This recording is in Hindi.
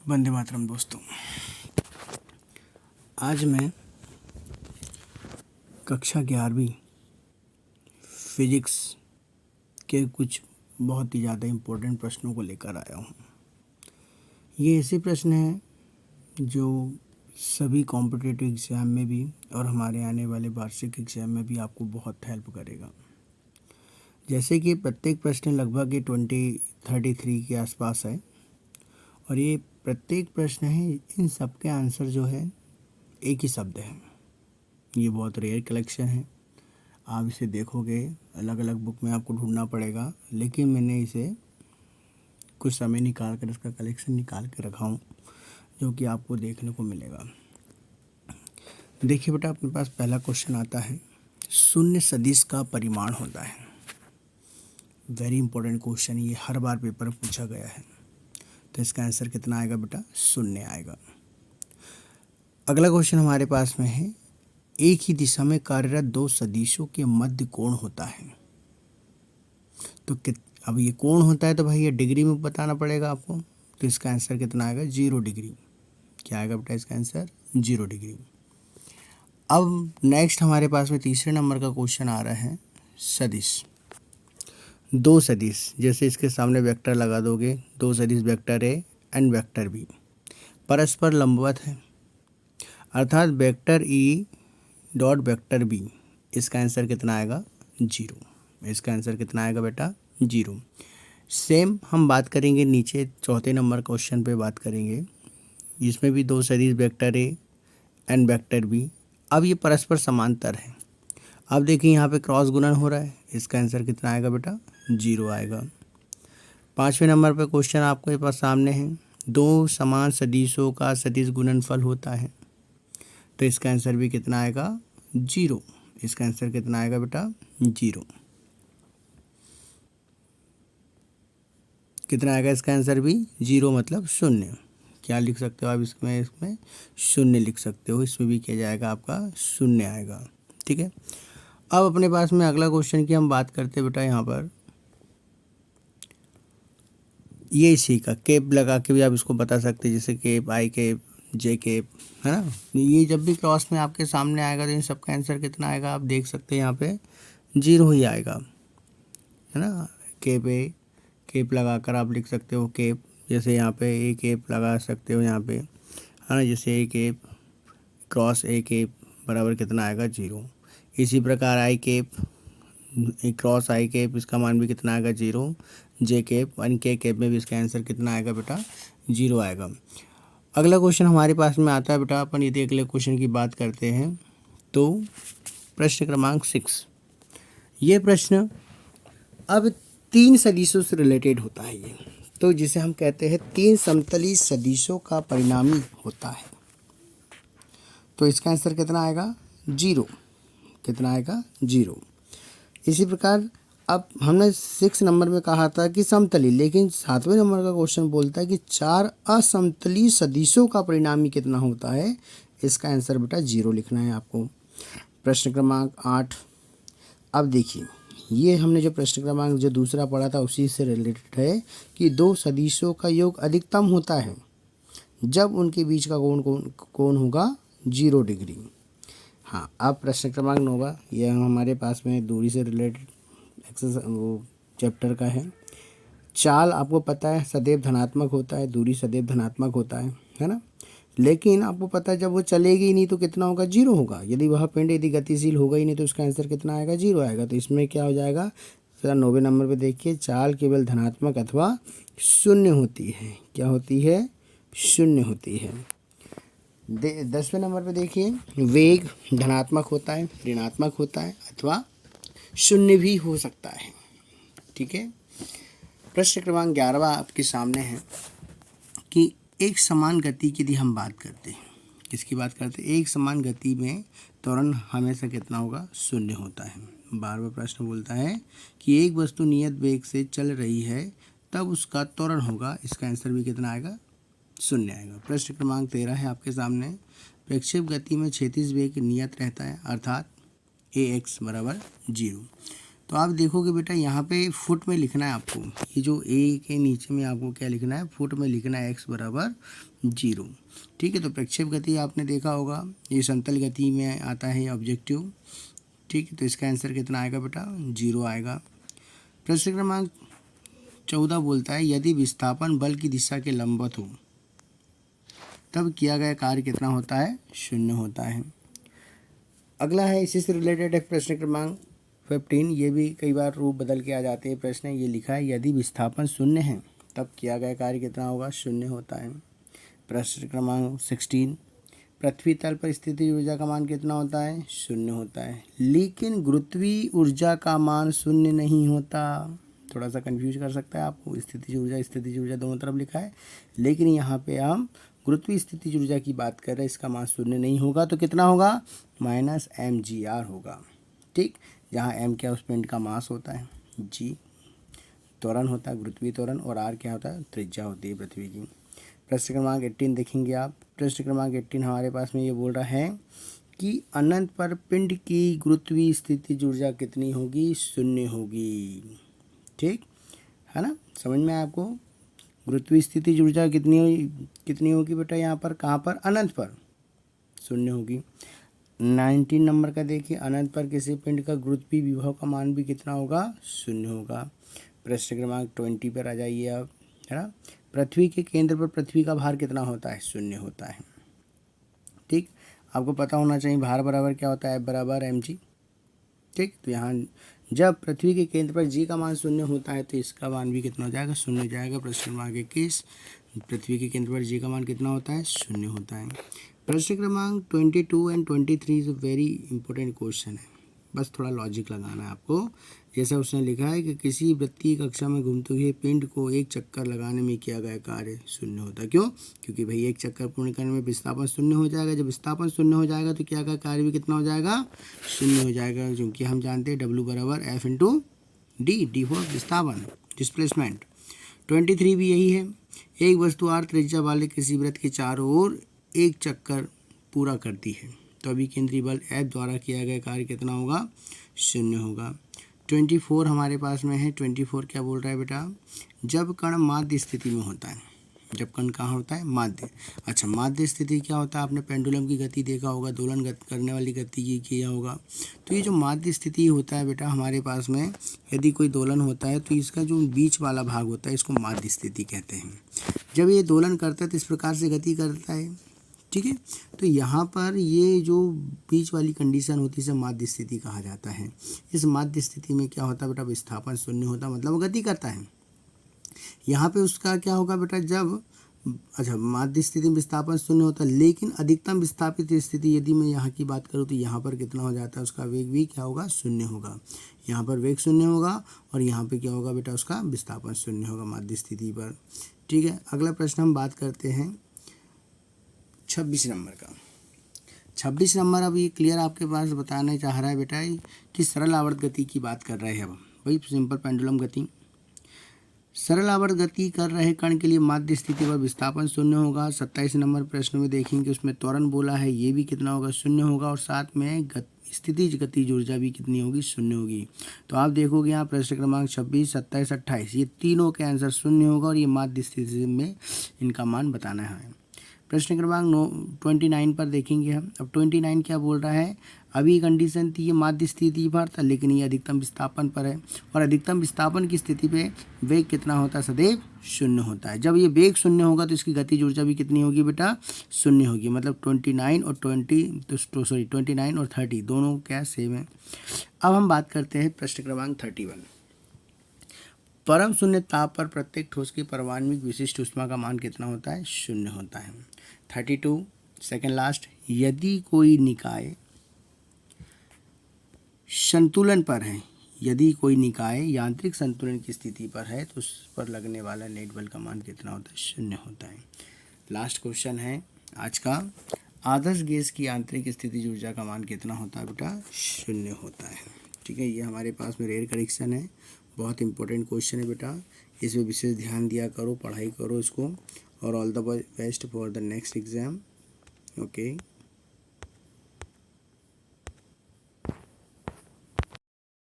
वंदे मातरम दोस्तों। आज मैं कक्षा 11वीं फिजिक्स के कुछ बहुत ही ज़्यादा इम्पोर्टेंट प्रश्नों को लेकर आया हूँ। ये ऐसे प्रश्न हैं जो सभी कॉम्पिटिटिव एग्ज़ाम में भी और हमारे आने वाले वार्षिक एग्ज़ाम में भी आपको बहुत हेल्प करेगा। जैसे कि प्रत्येक प्रश्न लगभग 2033 के आसपास है और ये प्रत्येक प्रश्न है, इन सब के आंसर जो है एक ही शब्द है। ये बहुत रेयर कलेक्शन है, आप इसे देखोगे अलग अलग बुक में आपको ढूंढना पड़ेगा, लेकिन मैंने इसे कुछ समय निकाल कर इसका कलेक्शन निकाल के रखा हूँ जो कि आपको देखने को मिलेगा। देखिए बेटा, अपने पास पहला क्वेश्चन आता है, शून्य सदिश का परिमाण होता है। वेरी इंपॉर्टेंट क्वेश्चन, ये हर बार पेपर में पूछा गया है। तो इसका आंसर कितना आएगा बेटा? शून्य आएगा। अगला क्वेश्चन हमारे पास में है, एक ही दिशा में कार्यरत दो सदिशों के मध्य कोण होता है। तो अब ये कोण होता है तो भाई ये डिग्री में बताना पड़ेगा आपको। तो इसका आंसर कितना आएगा? 0 डिग्री। क्या आएगा बेटा इसका आंसर? 0 डिग्री। अब नेक्स्ट हमारे पास में तीसरे नंबर का क्वेश्चन आ रहा है, सदिश। दो सदिश, जैसे इसके सामने वेक्टर लगा दोगे, दो सदिश vector A and vector B परस्पर लंबवत है, अर्थात vector E dot vector B. इसका आंसर कितना आएगा? 0। इसका आंसर कितना आएगा बेटा? 0। सेम हम बात करेंगे नीचे चौथे नंबर क्वेश्चन पे बात करेंगे, इसमें भी दो सदिश vector A and vector B. अब ये परस्पर समांतर है। अब देखिए यहाँ पे क्रॉस गुणन हो रहा है, इसका आंसर कितना आएगा बेटा? 0 आएगा। पाँचवें नंबर पे क्वेश्चन आपके पास सामने है, दो समान सदिशों का सदिश गुणनफल होता है। तो इसका आंसर भी कितना आएगा? 0। इसका आंसर कितना आएगा बेटा? 0। कितना आएगा इसका आंसर भी? 0 मतलब शून्य। क्या लिख सकते हो आप इसमें शून्य लिख सकते हो। इसमें भी क्या जाएगा आपका? शून्य आएगा। ठीक है। अब अपने पास में अगला क्वेश्चन की हम बात करते हैं बेटा। यहाँ पर ये इसी का केप लगा के भी आप इसको बता सकते हैं, जैसे केप, आई केप, जे केप, है ना। ये जब भी क्रॉस में आपके सामने आएगा तो इन सब का आंसर कितना आएगा आप देख सकते हैं, यहाँ पे 0 ही आएगा, है ना। केप ए, केप लगा कर आप लिख सकते हो केप, जैसे यहाँ पे ए केप लगा सकते हो यहाँ पे, है ना। जैसे ए केप क्रॉस ए केप बराबर कितना आएगा? 0। इसी प्रकार आई केप क्रॉस आई केप, इसका मान भी कितना आएगा? 0। जे केप वन के केप में भी इसका आंसर कितना आएगा बेटा? 0 आएगा। अगला क्वेश्चन हमारे पास में आता है बेटा, अपन यदि अगले क्वेश्चन की बात करते हैं तो प्रश्न क्रमांक 6। ये प्रश्न अब 3 सदिशों से रिलेटेड होता है ये, तो जिसे हम कहते हैं 3 समतली सदिशों का परिणामी होता है। तो इसका आंसर कितना आएगा? 0। कितना आएगा? 0। इसी प्रकार अब हमने 6 नंबर में कहा था कि समतली, लेकिन 7वें नंबर का क्वेश्चन बोलता है कि 4 असमतली सदिशों का परिणामी कितना होता है। इसका आंसर बेटा 0 लिखना है आपको। प्रश्न क्रमांक 8। अब देखिए, ये हमने जो प्रश्न क्रमांक जो दूसरा पढ़ा था उसी से रिलेटेड है कि दो सदिशों का योग अधिकतम होता है जब उनके बीच का कोण होगा 0 डिग्री। हाँ, अब प्रश्न क्रमांक 9, यह हमारे पास में दूरी से रिलेटेड एक्सरसाइज वो चैप्टर का है। चाल आपको पता है सदैव धनात्मक होता है, दूरी सदैव धनात्मक होता है ना। लेकिन आपको पता है जब वो चलेगी ही नहीं तो कितना होगा? 0 होगा। यदि वह पिंड यदि गतिशील होगा ही नहीं तो उसका आंसर कितना आएगा? 0 आएगा। तो इसमें क्या हो जाएगा? फिर 9वें नंबर पे देखिए, चाल केवल धनात्मक अथवा शून्य होती है। क्या होती है? शून्य होती है। 10वें नंबर पे देखिए, वेग धनात्मक होता है, ऋणात्मक होता है अथवा शून्य भी हो सकता है। ठीक है। प्रश्न क्रमांक 11 आपके सामने है कि एक समान गति की यदि हम बात करते हैं, किसकी बात करते हैं? एक समान गति में त्वरण हमेशा कितना होगा? शून्य होता है। बार बार प्रश्न बोलता है कि एक वस्तु नियत वेग से चल रही है तब उसका त्वरण होगा। इसका आंसर भी कितना आएगा? 0 आएगा। प्रश्न क्रमांक 13 है आपके सामने, प्रक्षेप गति में क्षैतिज वेग नियत रहता है, अर्थात ax बराबर 0। तो आप देखोगे बेटा यहाँ पे फुट में लिखना है आपको, ये जो ए के नीचे में आपको क्या लिखना है, फुट में लिखना है x बराबर 0। ठीक है, तो प्रक्षेप गति आपने देखा होगा, ये समतल गति में आता है ऑब्जेक्टिव। ठीक है, तो इसका आंसर कितना आएगा बेटा, 0 आएगा। प्रश्न क्रमांक 14 बोलता है यदि विस्थापन बल की दिशा के लंबवत हो तब किया गया कार्य कितना होता है, 0 होता है। अगला है इसी से रिलेटेड है प्रश्न क्रमांक 15, ये भी कई बार रूप बदल के आ जाते हैं प्रश्न। ये लिखा है यदि विस्थापन 0 है तब किया गया कार्य कितना होगा, 0 होता है। प्रश्न क्रमांक 16, पृथ्वी तल पर स्थितिज ऊर्जा का मान कितना होता है, 0 होता है। लेकिन गुरुत्वीय ऊर्जा का मान 0 नहीं होता। थोड़ा सा कंफ्यूज कर सकता है आपको, स्थितिज ऊर्जा दोनों तरफ लिखा है, लेकिन यहाँ पे हम गुरुत्वीय स्थितिज ऊर्जा की बात कर रहे हैं, इसका मान 0 नहीं होगा। तो कितना होगा, -mgr होगा। ठीक, जहाँ m क्या उस पिंड का मास होता है, g त्वरण होता है, गुरुत्वीय त्वरण, और r क्या होता है, त्रिज्या होती है पृथ्वी की। प्रश्न क्रमांक 18 देखेंगे आप। प्रश्न क्रमांक 18 हमारे पास में ये बोल रहा है कि अनंत पर पिंड की गुरुत्वीय स्थितिज ऊर्जा कितनी होगी, 0 होगी। ठीक है ना, समझ में आया आपको। गुरुत्वीय स्थितिज ऊर्जा कितनी होगी बेटा, यहाँ पर कहाँ पर, अनंत पर 0 होगी। 19 नंबर का देखिए, अनंत पर किसी पिंड का गुरुत्वीय विभव का मान भी कितना होगा, 0 होगा। प्रश्न क्रमांक 20 पर आ जाइए आप, है ना। पृथ्वी के केंद्र पर पृथ्वी का भार कितना होता है, 0 होता है। ठीक, आपको पता होना चाहिए भार बराबर क्या होता है, F बराबर mg। ठीक, तो यहाँ जब पृथ्वी के केंद्र पर g का मान 0 होता है तो इसका मान भी कितना हो जाएगा, 0 हो जाएगा। प्रश्न क्रमांक 21, पृथ्वी के केंद्र पर g का मान कितना होता है, 0 होता है। प्रश्न क्रमांक 22 and 23 is a very important question है, बस थोड़ा लॉजिक लगाना है आपको। जैसा उसने लिखा है कि किसी वृत्तीय कक्षा में घूमते हुए पिंड को एक चक्कर लगाने में किया गया कार्य 0 होता है। क्यों, क्योंकि भाई एक चक्कर पूर्ण करने में विस्थापन 0 हो जाएगा। जब विस्थापन 0 हो जाएगा तो क्या गया कार्य भी कितना हो जाएगा, 0 हो जाएगा, क्योंकि हम जानते हैं W बराबर F इंटू डी फॉर विस्थापन, डिस्प्लेसमेंट। 23 भी यही है, एक वस्तु r त्रिज्या वाले किसी वृत्त के चारों ओर एक चक्कर पूरा करती है तो अभी केंद्रीय बल F द्वारा किया गया कार्य कितना होगा, 0 होगा। 24 हमारे पास में है। 24 क्या बोल रहा है बेटा, जब कण माध्य स्थिति में होता है, जब कण कहाँ होता है, माध्य। अच्छा, माध्य स्थिति क्या होता है, आपने पेंडुलम की गति देखा होगा, दोलन करने वाली गति की किया होगा। तो ये जो माध्य स्थिति होता है बेटा हमारे पास में, यदि कोई दोलन होता है तो इसका जो बीच वाला भाग होता है इसको माध्य स्थिति कहते हैं। जब ये दोलन करता है तो इस प्रकार से गति करता है। ठीक है, तो यहाँ पर ये जो बीच वाली कंडीशन होती है इसे माध्य स्थिति कहा जाता है। इस माध्य स्थिति में क्या होता है बेटा, विस्थापन 0 होता है, मतलब वो गति करता है। यहाँ पे उसका क्या होगा बेटा, जब अच्छा माध्य स्थिति में विस्थापन 0 होता है, लेकिन अधिकतम विस्थापित स्थिति यदि मैं यहाँ की बात करूँ तो यहाँ पर कितना हो जाता है, उसका वेग भी क्या होगा, 0 होगा। यहाँ पर वेग 0 होगा और यहाँ पे क्या होगा बेटा, उसका विस्थापन 0 होगा माध्य स्थिति पर। ठीक है, अगला प्रश्न हम बात करते हैं 26 नंबर का। 26 नंबर अब ये क्लियर आपके पास बताना चाह रहा है बेटा कि सरल आवर्त गति की बात कर रहे हैं हम, वही सिंपल पेंडुलम गति। सरल आवर्त गति कर रहे कण के लिए माध्य स्थिति पर विस्थापन 0 होगा। 27 नंबर प्रश्न में देखेंगे उसमें त्वरण बोला है, ये भी कितना होगा, 0 होगा, और साथ में स्थितिज गतिज ऊर्जा भी कितनी होगी, 0 होगी। तो आप देखोगे यहाँ प्रश्न क्रमांक 26, 27, 28 ये तीनों के आंसर 0 होगा और ये माध्य स्थिति में इनका मान बताना है। प्रश्न क्रमांक 29 पर देखेंगे हम। अब 29 क्या बोल रहा है, अभी कंडीशन थी ये माध्य स्थिति पर था, लेकिन ये अधिकतम विस्थापन पर है, और अधिकतम विस्थापन की स्थिति पे वेग कितना होता है, सदैव 0 होता है। जब ये वेग 0 होगा तो इसकी गतिज ऊर्जा भी कितनी होगी बेटा, 0 होगी। मतलब 29 और 29 और 30 दोनों क्या सेम है। अब हम बात करते हैं प्रश्न क्रमांक 31। परम शून्य ताप पर प्रत्येक ठोस की परमाणविक विशिष्ट ऊष्मा का मान कितना होता है, 0 होता है। 32 सेकेंड लास्ट, यदि कोई निकाय संतुलन पर है, यदि कोई निकाय यांत्रिक संतुलन की स्थिति पर है तो उस पर लगने वाला नेट बल का मान कितना होता है, 0 होता है। लास्ट क्वेश्चन है आज का, आदर्श गैस की आंतरिक स्थितिज ऊर्जा का मान कितना होता है बेटा, 0 होता है। ठीक है, ये हमारे पास में रेयर करेक्शन है, बहुत इंपॉर्टेंट क्वेश्चन है बेटा, इसमें विशेष ध्यान दिया करो, पढ़ाई करो इसको, और all the best for the next exam. Okay.